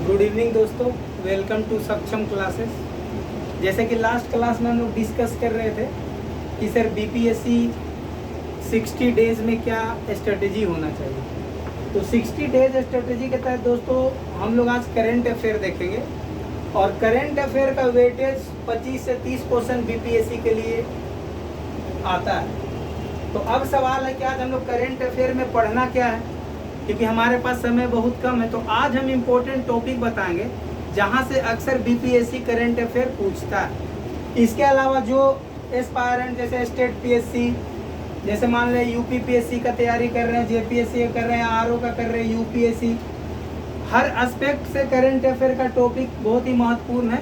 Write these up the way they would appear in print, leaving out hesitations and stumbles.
Good evening दोस्तों, welcome to सक्षम classes. जैसे कि लास्ट क्लास में हम लोग डिस्कस कर रहे थे कि सर बीपीएससी 60 डेज में क्या स्ट्रेटजी होना चाहिए। तो 60 डेज स्ट्रेटजी के तहत दोस्तों हम लोग आज करंट अफेयर देखेंगे और करंट अफेयर का वेटेज 25 से 30% बीपीएससी के लिए आता है। तो अब सवाल है कि आज हम लोग करंट अफेयर में पढ़ना क्या है, क्योंकि हमारे पास समय बहुत कम है। तो आज हम इम्पोर्टेंट टॉपिक बताएंगे जहां से अक्सर बीपीएससी करंट अफेयर पूछता है। इसके अलावा जो एस्पायरेंट जैसे स्टेट पीएससी, जैसे मान लें यूपी पीएससी का तैयारी कर रहे हैं, जेपीएससी का कर रहे हैं, आरओ का कर रहे हैं, यूपीएससी, हर एस्पेक्ट से करंट अफेयर का टॉपिक बहुत ही महत्वपूर्ण है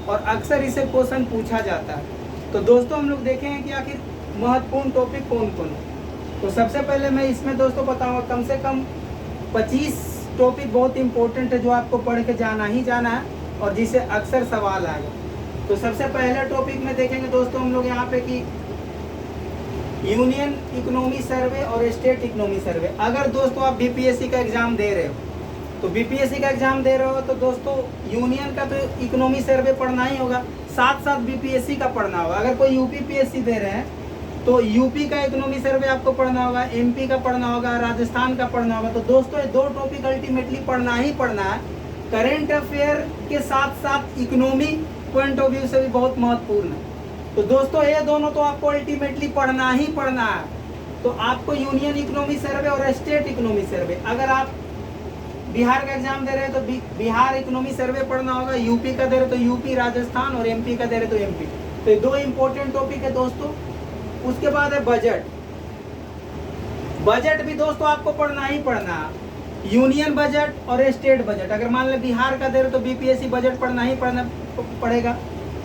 और अक्सर इसे क्वेश्चन पूछा जाता है। तो दोस्तों हम लोग देखेंगे कि आखिर महत्वपूर्ण टॉपिक कौन कौन है। तो सबसे पहले मैं इसमें दोस्तों बताऊंगा कम से कम 25 टॉपिक बहुत इंपॉर्टेंट है जो आपको पढ़ के जाना ही जाना है और जिसे अक्सर सवाल आएगा। तो सबसे पहले टॉपिक में देखेंगे दोस्तों हम लोग यहाँ पे कि यूनियन इकोनॉमी सर्वे और स्टेट इकोनॉमी सर्वे। अगर दोस्तों आप बीपीएससी का एग्जाम दे रहे हो तो बीपीएससी का एग्जाम दे रहे हो तो दोस्तों यूनियन का तो इकोनॉमी सर्वे पढ़ना ही होगा, साथ साथ बीपीएससी का पढ़ना होगा। अगर कोई यूपी पीएससी दे रहे हैं तो यूपी का इकोनॉमी सर्वे आपको पढ़ना होगा, एमपी का पढ़ना होगा, राजस्थान का पढ़ना होगा। तो दोस्तों ये दो टॉपिक अल्टीमेटली पढ़ना ही पढ़ना है। करंट अफेयर के साथ साथ इकोनॉमी पॉइंट ऑफ व्यू से भी बहुत महत्वपूर्ण है। तो दोस्तों ये दोनों तो आपको अल्टीमेटली पढ़ना ही पढ़ना है। तो आपको यूनियन इकोनॉमी सर्वे और स्टेट इकोनॉमी सर्वे, अगर आप बिहार का एग्जाम दे रहे हैं तो बिहार इकोनॉमी सर्वे पढ़ना होगा, यूपी का दे रहे तो यूपी, राजस्थान, और एमपी का दे रहे तो एमपी। तो ये दो इंपॉर्टेंट टॉपिक है दोस्तों। उसके बाद है बजट। बजट भी दोस्तों आपको पढ़ना ही पढ़ना है, यूनियन बजट और स्टेट बजट। अगर मान ले बिहार का दे रहे तो बीपीएससी बजट पढ़ना ही पड़ेगा,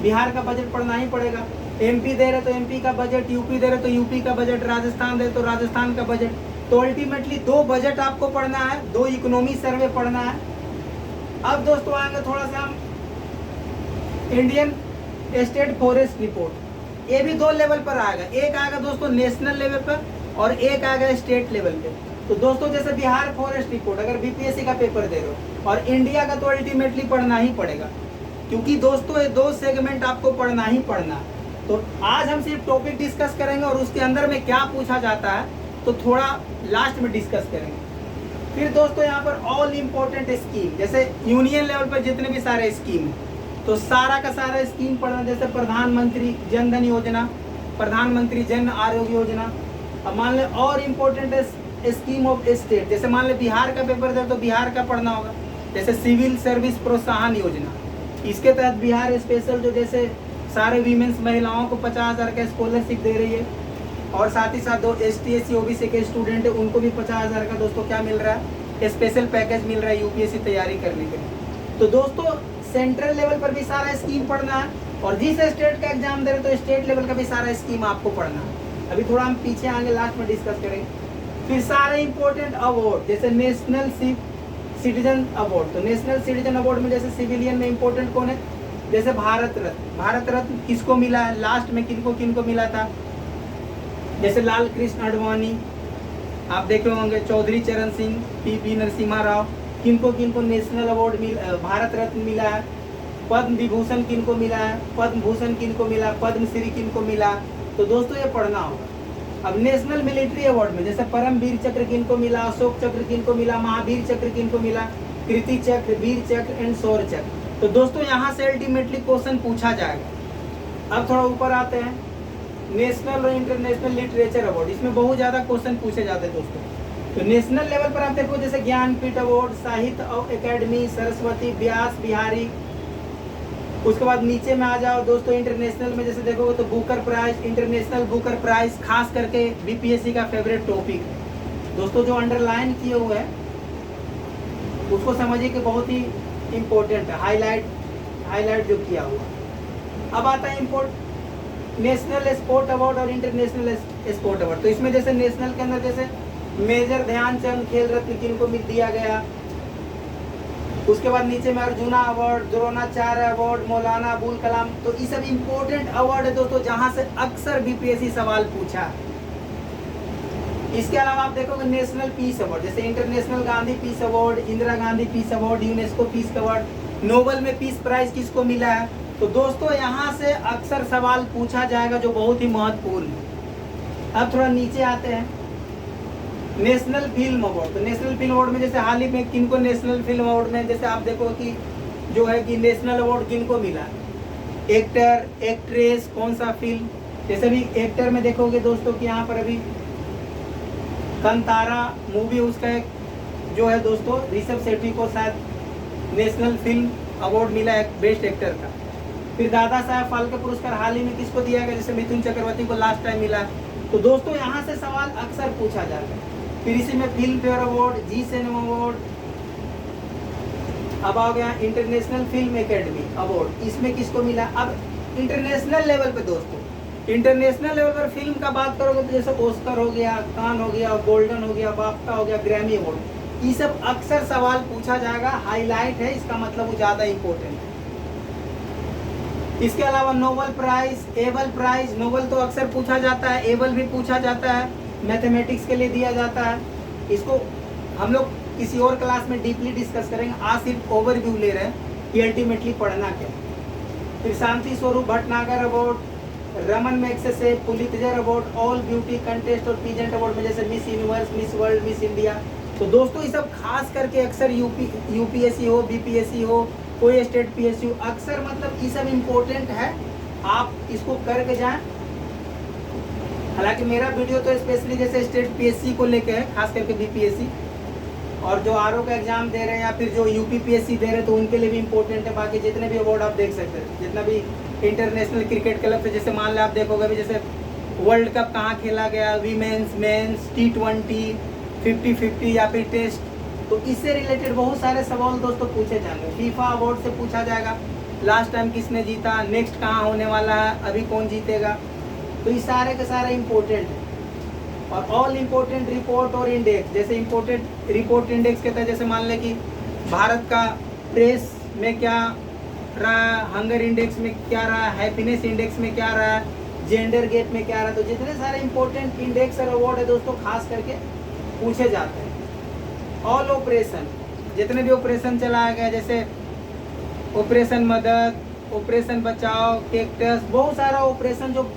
बिहार का बजट पढ़ना ही पड़ेगा। एमपी दे रहे तो एमपी का बजट, यूपी दे रहे तो यूपी का बजट, राजस्थान दे तो राजस्थान का बजट। तो अल्टीमेटली दो बजट आपको पढ़ना है, दो इकोनॉमी सर्वे पढ़ना है। अब दोस्तों आएंगे थोड़ा सा हम इंडियन स्टेट फॉरेस्ट रिपोर्ट। ये भी दो लेवल पर आएगा, एक आएगा दोस्तों नेशनल लेवल पर और एक आएगा स्टेट लेवल पे। तो दोस्तों जैसे बिहार फॉरेस्ट रिपोर्ट अगर बीपीएससी का पेपर दे रहे हो और इंडिया का तो अल्टीमेटली पढ़ना ही पड़ेगा, क्योंकि दोस्तों ये दो सेगमेंट आपको पढ़ना ही पढ़ना है। तो आज हम सिर्फ टॉपिक डिस्कस करेंगे और उसके अंदर में क्या पूछा जाता है तो थोड़ा लास्ट में डिस्कस करेंगे। फिर दोस्तों यहाँ पर ऑल इम्पोर्टेंट स्कीम, जैसे यूनियन लेवल पर जितने भी सारे स्कीम है तो सारा का सारा स्कीम पढ़ना। जैसे प्रधानमंत्री जन धन योजना, प्रधानमंत्री जन आरोग्य योजना। अब मान ले और इम्पोर्टेंट स्कीम ऑफ स्टेट, जैसे मान ले बिहार का पेपर दे तो बिहार का पढ़ना होगा। जैसे सिविल सर्विस प्रोत्साहन योजना, इसके तहत बिहार स्पेशल जो जैसे सारे वीमेंस महिलाओं को 50,000 का स्कॉलरशिप दे रही है और साथ ही साथ दो ST SC OBC के स्टूडेंट है उनको भी 50,000 का दोस्तों क्या मिल रहा है, स्पेशल पैकेज मिल रहा है यूपीएससी तैयारी करने के लिए। तो दोस्तों सेंट्रल लेवल पर भी सारा स्कीम पढ़ना है और जिस स्टेट का एग्जाम दे रहे तो स्टेट लेवल का भी सारा स्कीम आपको पढ़ना है। अभी थोड़ा हम पीछे आगे लास्ट में डिस्कस करेंगे। फिर सारे इंपॉर्टेंट अवार्ड, जैसे नेशनल सिटीजन अवार्ड। तो नेशनल सिटीजन अवार्ड में जैसे सिविलियन में इंपॉर्टेंट कौन है, जैसे भारत रत्न। भारत रत्न किसको मिला है, लास्ट में किनको मिला था, जैसे लाल कृष्ण आडवाणी आप देखे होंगे, चौधरी चरण सिंह, PP नरसिम्हा राव, किनको नेशनल अवार्ड भारत रत्न मिला है। पद्म विभूषण किनको मिला है, पद्म भूषण किनको मिला, पद्मश्री किनको मिला। तो दोस्तों ये पढ़ना होगा। अब नेशनल मिलिट्री अवार्ड में जैसे परमवीर चक्र किनको मिला, अशोक चक्र किनको मिला, महावीर चक्र किनको मिला, कीर्ति चक्र, वीर चक्र एंड शौर्य चक्र। तो दोस्तों यहाँ से अल्टीमेटली क्वेश्चन पूछा जाएगा। अब थोड़ा ऊपर आते हैं, नेशनल और इंटरनेशनल लिटरेचर अवार्ड, इसमें बहुत ज्यादा क्वेश्चन पूछे जाते हैं दोस्तों। तो नेशनल लेवल पर आप देखो जैसे ज्ञानपीठ अवार्ड, साहित्य अकेडमी, सरस्वती, व्यास बिहारी। उसके बाद नीचे में आ जाओ दोस्तों इंटरनेशनल में जैसे देखोगे तो Booker prize, international Booker prize, खास करके बीपीएससी का फेवरेट टॉपिक है दोस्तों। जो अंडरलाइन किए हुए हैं उसको समझिए कि बहुत ही इंपॉर्टेंट है, हाईलाइट जो किया हुआ। अब आता है नेशनल स्पोर्ट अवार्ड और इंटरनेशनल स्पोर्ट अवार्ड। तो इसमें जैसे नेशनल के अंदर जैसे मेजर ध्यानचंद खेल रत्न किनको दिया गया। उसके बाद नीचे में अर्जुना अवार्ड, द्रोणाचार्य अवार्ड, मौलाना अबुल कलाम। तो ये सब इंपॉर्टेंट अवार्ड है दोस्तों जहां से अक्सर बीपीएससी सवाल पूछा। इसके अलावा आप देखोगे नेशनल पीस अवार्ड, जैसे international Gandhi peace award, Indira Gandhi peace award, UNESCO peace award, Nobel में पीस प्राइज किसको मिला है। तो दोस्तों यहाँ से अक्सर सवाल पूछा जाएगा जो बहुत ही महत्वपूर्ण है। अब थोड़ा नीचे आते हैं, नेशनल फिल्म अवार्ड। तो नेशनल फिल्म अवार्ड में जैसे हाल ही में किनको नेशनल फिल्म अवार्ड में जैसे आप देखो कि जो है कि नेशनल अवार्ड किनको मिला, एक्टर, एक्ट्रेस, कौन सा फिल्म। जैसे भी एक्टर में देखोगे दोस्तों कि यहाँ पर अभी कंतारा मूवी, उसका एक जो है दोस्तों ऋषभ शेट्टी को शायद नेशनल फिल्म अवार्ड मिला है बेस्ट एक्टर का। फिर दादा साहब फाल्के पुरस्कार हाल ही में किसको दिया गया, जैसे मिथुन चक्रवर्ती को लास्ट टाइम मिला। तो दोस्तों यहाँ से सवाल अक्सर पूछा जाता है। फिर इसी में फिल्म फेयर अवार्ड, जी सिनेमा अवार्ड, अब आ गया इंटरनेशनल फिल्म एकेडमी अवार्ड, इसमें किसको मिला। अब इंटरनेशनल लेवल पे दोस्तों, इंटरनेशनल लेवल पर फिल्म का बात करोगे तो जैसे ऑस्कर हो गया, कान हो गया, गोल्डन हो गया, बाफ्टा हो गया, ग्रैमी अवार्ड, ये सब अक्सर सवाल पूछा जाएगा। हाईलाइट है, इसका मतलब वो ज्यादा इंपॉर्टेंट है। इसके अलावा Nobel prize, able prize, Nobel तो अक्सर पूछा जाता है, एबल भी पूछा जाता है, मैथमेटिक्स के लिए दिया जाता है। इसको हम लोग किसी और क्लास में डीपली डिस्कस करेंगे, आज सिर्फ ओवरव्यू ले रहे हैं कि अल्टीमेटली पढ़ना क्या। फिर Shanti Swarup Bhatnagar award, Raman Magsaysay, Pulitzer award, all beauty contest और पीजेंट अवार्ड में जैसे miss universe, miss world, miss India. तो दोस्तों ये सब खास करके अक्सर यूपीएससी हो, बीपीएससी हो, कोई स्टेट पीएसयू, अक्सर मतलब ये सब इम्पोर्टेंट है, आप इसको करके जाएं। हालांकि मेरा वीडियो तो स्पेशली जैसे स्टेट पीएससी को लेके है, खास करके बीपीएससी, और जो आरओ का एग्जाम दे रहे हैं या फिर जो यूपीपीएससी दे रहे हैं तो उनके लिए भी इम्पोर्टेंट है। बाकी जितने भी अवार्ड आप देख सकते हैं, जितना भी इंटरनेशनल क्रिकेट क्लब से, जैसे मान लें आप देखोगे अभी जैसे वर्ल्ड कप कहाँ खेला गया, वीमेंस, मेंस, T20, 50-50 या फिर टेस्ट, तो इससे रिलेटेड बहुत सारे सवाल दोस्तों पूछे जाएंगे। फीफा अवार्ड से पूछा जाएगा, लास्ट टाइम किसने जीता, नेक्स्ट कहाँ होने वाला है, अभी कौन जीतेगा। तो ये सारे के सारे इम्पोर्टेंट है। और ऑल इम्पोर्टेंट रिपोर्ट और इंडेक्स, जैसे इम्पोर्टेंट रिपोर्ट इंडेक्स कहता है, जैसे मान लें कि भारत का प्रेस में क्या रहा, हंगर इंडेक्स में क्या रहा, हैप्पीनेस इंडेक्स में क्या रहा, जेंडर गैप में क्या रहा। तो जितने सारे इम्पोर्टेंट इंडेक्स और अवार्ड है दोस्तों खास करके पूछे जाते हैं। ऑल ऑपरेशन, जितने भी ऑपरेशन चलाया गया, जैसे ऑपरेशन मदद, ऑपरेशन बचाओ, कैक्टस, बहुत सारा ऑपरेशन जो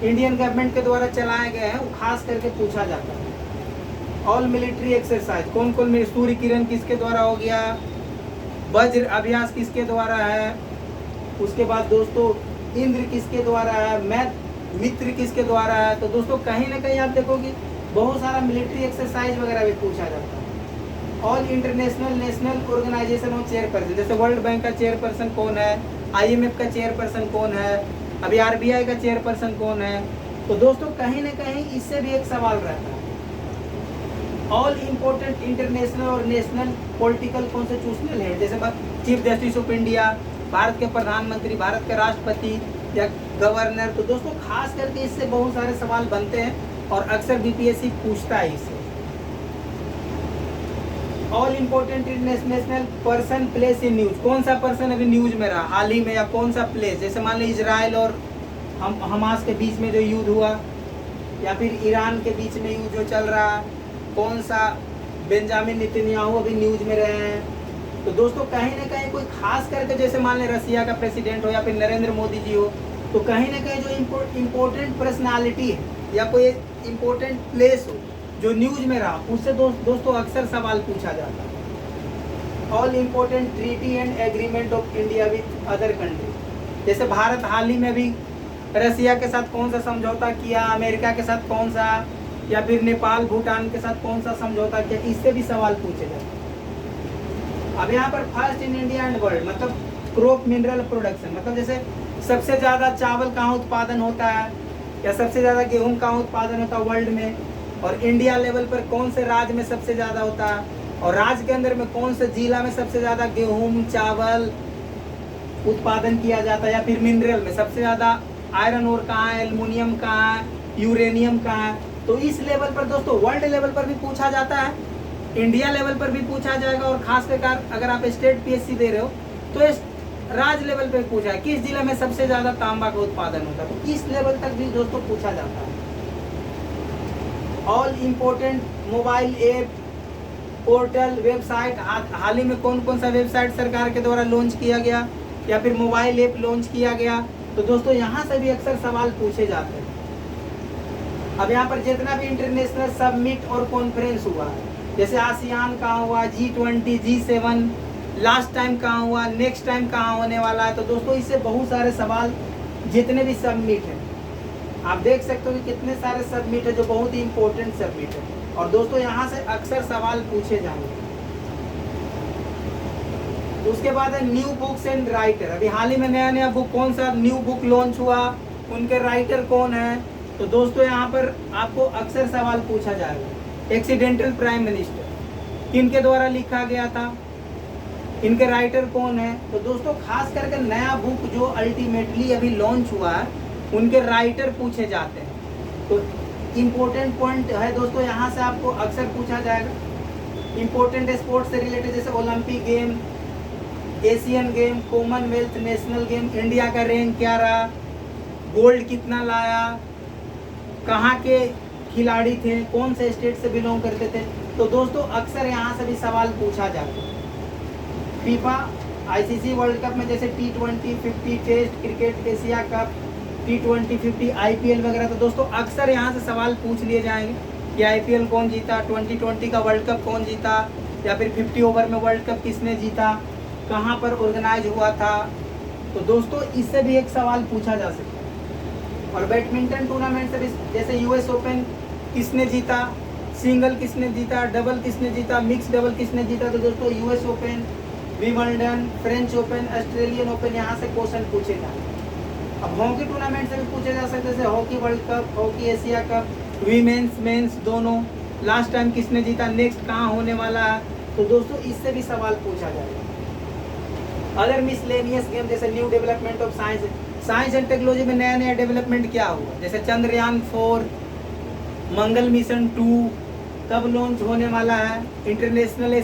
इंडियन गवर्नमेंट के द्वारा चलाए गए हैं वो खास करके पूछा जाता है। ऑल मिलिट्री एक्सरसाइज, कौन कौन, सूर्य किरण किसके द्वारा हो गया, वज्र अभ्यास किसके द्वारा है, उसके बाद दोस्तों इंद्र किसके द्वारा है, मित्र किसके द्वारा है। तो दोस्तों कहीं ना कहीं आप देखोगे बहुत सारा मिलिट्री एक्सरसाइज वगैरह भी पूछा जाता है। All international national organization of chairperson, जैसे वर्ल्ड बैंक का चेयरपर्सन कौन है, IMF का चेयरपर्सन कौन है, अभी RBI का चेयरपर्सन कौन है। तो दोस्तों कहीं ना कहीं इससे भी एक सवाल रहता है। ऑल इम्पोर्टेंट इंटरनेशनल और नेशनल पॉलिटिकल कॉन्स्टिट्यूशनल हेड, जैसे chief justice of India, Bharat के प्रधानमंत्री, भारत के राष्ट्रपति या गवर्नर। तो दोस्तों खास करके इससे बहुत सारे सवाल बनते हैं और अक्सर बीपीएससी पूछता है इससे। All important international person place in news, कौन सा पर्सन अभी न्यूज में रहा हाल ही में, या कौन सा प्लेस, जैसे मान लीजिए इजराइल और हमास के बीच में जो युद्ध हुआ, या फिर ईरान के बीच में युद्ध जो चल रहा, कौन सा बेंजामिन नेतन्याहू अभी न्यूज में रहे हैं। तो दोस्तों कहीं ना कहीं कोई खास करके, जैसे मान लें रसिया का प्रेसिडेंट हो या फिर नरेंद्र मोदी जी हो, तो कहीं ना कहीं जो इम्पोर्टेंट पर्सनालिटी है या कोई इम्पोर्टेंट प्लेस हो जो न्यूज में रहा, उससे दोस्तों अक्सर सवाल पूछा जाता है। All important treaty and agreement of India with other country, जैसे भारत हाल ही में भी रसिया के साथ कौन सा समझौता किया, अमेरिका के साथ कौन सा, या फिर नेपाल भूटान के साथ कौन सा समझौता किया, इससे भी सवाल पूछे जाते हैं। अब यहाँ पर first in India and world, मतलब क्रॉप मिनरल प्रोडक्शन, मतलब जैसे सबसे ज़्यादा चावल कहाँ उत्पादन होता है या सबसे ज़्यादा गेहूँ कहाँ उत्पादन होता है वर्ल्ड में, और इंडिया लेवल पर कौन से राज्य में सबसे ज़्यादा होता है, और राज्य के अंदर में कौन से जिला में सबसे ज़्यादा गेहूँ चावल उत्पादन किया जाता है, या फिर मिनरल में सबसे ज़्यादा आयरन ओर कहाँ है, एल्युमिनियम कहाँ है, यूरेनियम कहाँ है। तो इस लेवल पर दोस्तों वर्ल्ड लेवल पर भी पूछा जाता है, इंडिया लेवल पर भी पूछा जाएगा, और खास कर अगर आप स्टेट पीएससी दे रहे हो तो इस राज्य लेवल पे पूछा है किस जिले में सबसे ज्यादा तांबा का उत्पादन होता है, तो इस लेवल तक भी दोस्तों पूछा जाता है। All important mobile app, portal, website, हाल ही में कौन कौन सा वेबसाइट सरकार के द्वारा लॉन्च किया गया या फिर मोबाइल ऐप लॉन्च किया गया। तो दोस्तों यहाँ से भी अक्सर सवाल पूछे जाते हैं। अब यहाँ पर जितना भी इंटरनेशनल समिट और कॉन्फ्रेंस हुआ, जैसे आसियान कहाँ हुआ, G20, G7, लास्ट टाइम कहाँ हुआ, नेक्स्ट टाइम कहाँ होने वाला है। तो दोस्तों इससे बहुत सारे सवाल, जितने भी समिट हैं आप देख सकते हो कि कितने सारे समिट है जो बहुत ही इंपॉर्टेंट समिट है, और दोस्तों यहाँ से अक्सर सवाल पूछे जाएंगे। तो उसके बाद है न्यू बुक्स एंड राइटर। अभी हाल ही में नया बुक, कौन सा न्यू बुक लॉन्च हुआ, उनके राइटर कौन है। तो दोस्तों यहाँ पर आपको अक्सर सवाल पूछा जाएगा। एक्सीडेंटल प्राइम मिनिस्टर किनके द्वारा लिखा गया था, इनके राइटर कौन है। तो दोस्तों खास करके नया बुक जो अल्टीमेटली अभी लॉन्च हुआ है उनके राइटर पूछे जाते हैं। तो इम्पोर्टेंट पॉइंट है दोस्तों, यहाँ से आपको अक्सर पूछा जाएगा। इम्पोर्टेंट स्पोर्ट्स से रिलेटेड जैसे Olympic game, Asian game, Commonwealth, national game, India का रैंक क्या रहा, गोल्ड कितना लाया, कहाँ के खिलाड़ी थे, कौन से स्टेट से बिलोंग करते थे। तो दोस्तों अक्सर यहाँ से भी सवाल पूछा जाता है। फीफा ICC वर्ल्ड कप में जैसे T20, 50 test cricket, Asia Cup, T20, 50 IPL वगैरह। तो दोस्तों अक्सर यहाँ से सवाल पूछ लिए जाएंगे कि IPL कौन जीता, 2020 का वर्ल्ड कप कौन जीता, या फिर 50 ओवर में वर्ल्ड कप किसने जीता, कहाँ पर ऑर्गेनाइज हुआ था। तो दोस्तों इससे भी एक सवाल पूछा जा सकता है। और बैडमिंटन टूर्नामेंट से भी जैसे US ओपन किसने जीता, सिंगल किसने जीता, डबल किसने जीता, मिक्स डबल किसने जीता। तो दोस्तों US open, Wimbledon, French open, Australian open, यहाँ से क्वेश्चन पूछे जाएंगे। अब हॉकी टूर्नामेंट से भी पूछे जा सकते हैं, जैसे hockey World Cup, hockey Asia Cup, women's men's दोनों, लास्ट टाइम किसने जीता, नेक्स्ट कहाँ होने वाला है। तो दोस्तों इससे भी सवाल पूछा जाएगा। अदर मिसलेनियस गेम जैसे new development of science and technology में नया डेवलपमेंट क्या हुआ, जैसे चंद्रयान 4, मंगल मिशन 2 कब लॉन्च होने वाला है, इंटरनेशनल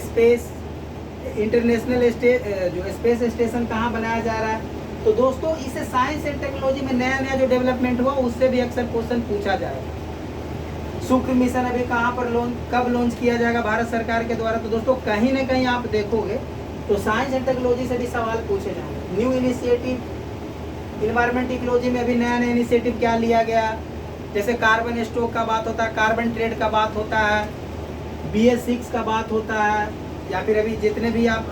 जो स्पेस स्टेशन कहाँ बनाया जा रहा है। तो दोस्तों इससे साइंस एंड टेक्नोलॉजी में नया जो डेवलपमेंट हुआ उससे भी अक्सर क्वेश्चन पूछा जाएगा। शुक्र मिशन अभी कहाँ पर कब लॉन्च किया जाएगा भारत सरकार के द्वारा। तो दोस्तों कहीं ना कहीं आप देखोगे तो साइंस एंड टेक्नोलॉजी से भी सवाल पूछे जाएंगे। न्यू इनिशिएटिव इन्वायरमेंट इकोलॉजी में अभी नया इनिशिएटिव क्या लिया गया, जैसे कार्बन स्टॉक का बात होता है, कार्बन ट्रेड का बात होता है, BS6 का बात होता है, या फिर अभी जितने भी आप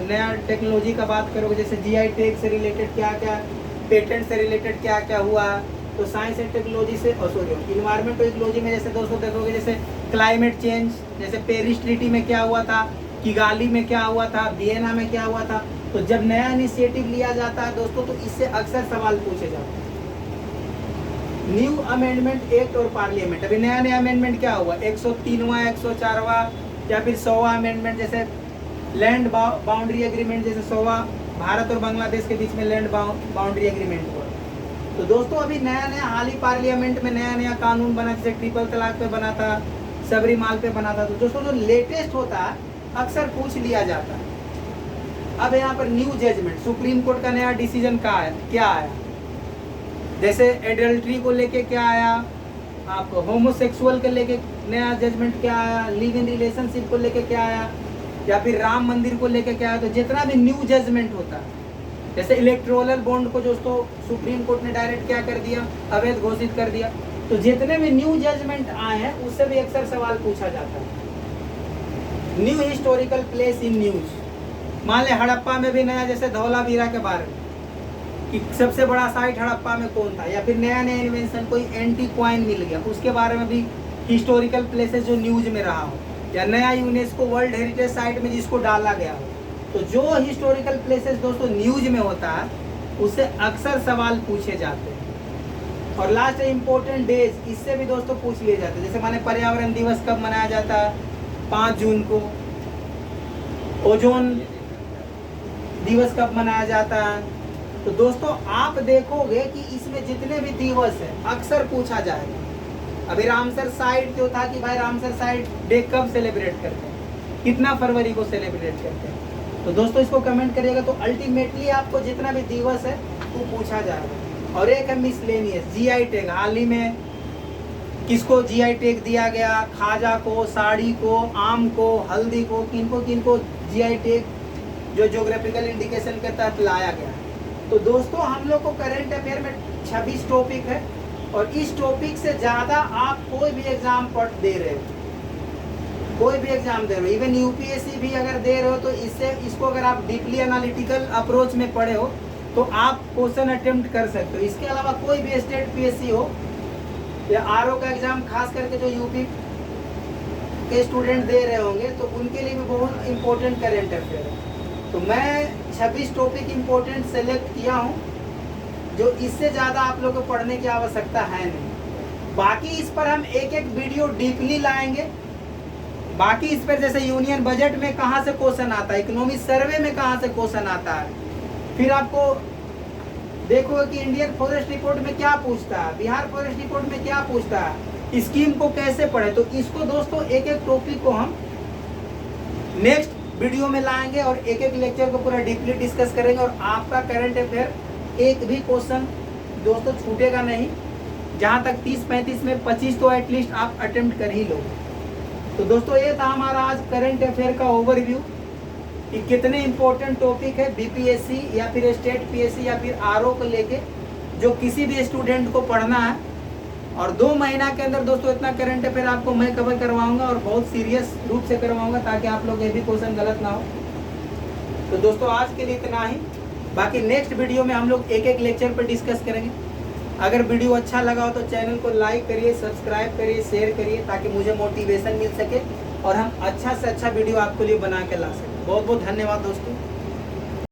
नया टेक्नोलॉजी का बात करोगे जैसे GI टैग से रिलेटेड क्या क्या, पेटेंट से रिलेटेड क्या क्या हुआ। तो साइंस एंड टेक्नोलॉजी से इन्वायरमेंट इकोलॉजी में जैसे दोस्तों देखोगे जैसे क्लाइमेट चेंज, जैसे पेरिस ट्रीटी में क्या हुआ था, किगाली में क्या हुआ था, वियना में क्या हुआ था। तो जब नया इनिशिएटिव लिया जाता है दोस्तों तो इससे अक्सर सवाल पूछे जाते हैं। न्यू अमेंडमेंट एक्ट और पार्लियामेंट, अभी नया अमेंडमेंट क्या हुआ, 103वां, 104वां या फिर 100वां अमेंडमेंट, जैसे लैंड बाउंड्री एग्रीमेंट, जैसे 100वां भारत और बांग्लादेश के बीच में लैंड बाउंड्री एग्रीमेंट हुआ। तो दोस्तों अभी नया हाल ही पार्लियामेंट में नया कानून बना, जैसे ट्रिपल तलाक पे बना था, सबरीमाल पे बना था। तो दोस्तों जो लेटेस्ट होता है अक्सर पूछ लिया जाता है। अब यहाँ पर न्यू जजमेंट, सुप्रीम कोर्ट का नया डिसीजन क्या आया, जैसे एडल्ट्री को लेके क्या आया, आपको होमोसेक्सुअल के लेके नया जजमेंट क्या आया, लिव इन रिलेशनशिप को लेके क्या आया, या फिर राम मंदिर को लेके क्या आया। तो जितना भी न्यू जजमेंट होता है, जैसे इलेक्टोरल बॉन्ड को दोस्तों सुप्रीम कोर्ट ने डायरेक्ट क्या कर दिया, अवैध घोषित कर दिया। तो जितने भी न्यू जजमेंट आए हैं उससे भी अक्सर सवाल पूछा जाता है। New historical place in news, मान ले हड़प्पा में भी नया, जैसे धौलावीरा के बारे में कि सबसे बड़ा साइट हड़प्पा में कौन था, या फिर नया इन्वेंशन कोई एंटी कॉइन मिल गया उसके बारे में भी हिस्टोरिकल प्लेसेस जो न्यूज में रहा हो, या नया यूनेस्को वर्ल्ड हेरिटेज साइट में जिसको डाला गया हो। तो जो हिस्टोरिकल प्लेसेस दोस्तों न्यूज में होता है उससे अक्सर सवाल पूछे जाते हैं। और लास्ट इम्पोर्टेंट डेज, इससे भी दोस्तों पूछ लिए जाते हैं, जैसे माने पर्यावरण दिवस कब मनाया जाता है, 5 जून को। ओजोन दिवस कब मनाया जाता है। तो दोस्तों आप देखोगे कि इसमें जितने भी दिवस है अक्सर पूछा जाएगा। अभी रामसर साइट जो था कि भाई रामसर साइट डे कब सेलिब्रेट करते हैं, कितना फरवरी को सेलिब्रेट करते हैं। तो दोस्तों इसको कमेंट करिएगा। तो अल्टीमेटली आपको जितना भी दिवस है वो पूछा जाएगा। और एक है मिसलेनियस, GI टैग, हाल ही में किसको जीआई टैग दिया गया, खाजा को, साड़ी को, आम को, हल्दी को, किनको किनको जीआई टैग जो ज्योग्राफिकल इंडिकेशन के तहत लाया गया। तो दोस्तों हम लोग को करंट अफेयर में 26 टॉपिक है और इस टॉपिक से ज़्यादा आप कोई भी एग्जाम दे रहे हो, कोई भी एग्जाम दे रहे हो, इवन यूपीएससी भी अगर दे रहे हो तो इसको अगर आप डीपली एनालिटिकल अप्रोच में पढ़े हो तो आप क्वेश्चन अटेम्प्ट कर सकते हो। इसके अलावा कोई भी स्टेट पीएससी हो या आरओ का एग्जाम, खास करके जो यूपी के स्टूडेंट दे रहे होंगे तो उनके लिए भी बहुत इंपॉर्टेंट करंट अफेयर है। तो मैं 26 टॉपिक इंपॉर्टेंट सेलेक्ट किया हूँ जो इससे ज़्यादा आप लोगों को पढ़ने की आवश्यकता है नहीं। बाकी इस पर हम एक एक वीडियो डीपली लाएंगे। बाकी इस पर जैसे यूनियन बजट में कहाँ से क्वेश्चन आता है, इकोनॉमिक सर्वे में कहाँ से क्वेश्चन आता है, फिर आपको देखो कि इंडियन फॉरेस्ट रिपोर्ट में क्या पूछता है, बिहार फॉरेस्ट रिपोर्ट में क्या पूछता है, स्कीम को कैसे पढ़े। तो इसको दोस्तों एक एक टॉपिक को हम नेक्स्ट वीडियो में लाएंगे और एक एक लेक्चर को पूरा डीपली डिस्कस करेंगे और आपका करंट अफेयर एक भी क्वेश्चन दोस्तों छूटेगा नहीं। जहाँ तक 30-35 में 25 तो एटलीस्ट आप अटेम्प्ट कर ही लो। तो दोस्तों ये था हमारा आज करंट अफेयर का ओवरव्यू कि कितने इंपॉर्टेंट टॉपिक है बीपीएससी या फिर स्टेट पीएससी या फिर आरओ को लेके जो किसी भी स्टूडेंट को पढ़ना है। और 2 महीना के अंदर दोस्तों इतना करंट अफेयर आपको मैं कवर करवाऊंगा और बहुत सीरियस रूप से करवाऊंगा ताकि आप लोग ये भी क्वेश्चन गलत ना हो। तो दोस्तों आज के लिए इतना ही। बाकी नेक्स्ट वीडियो में हम लोग एक एक लेक्चर पर डिस्कस करेंगे। अगर वीडियो अच्छा लगा हो तो चैनल को लाइक करिए, सब्सक्राइब करिए, शेयर करिए ताकि मुझे मोटिवेशन मिल सके और हम अच्छा से अच्छा वीडियो आपके लिए बना के ला सकें। बहुत बहुत धन्यवाद दोस्तों।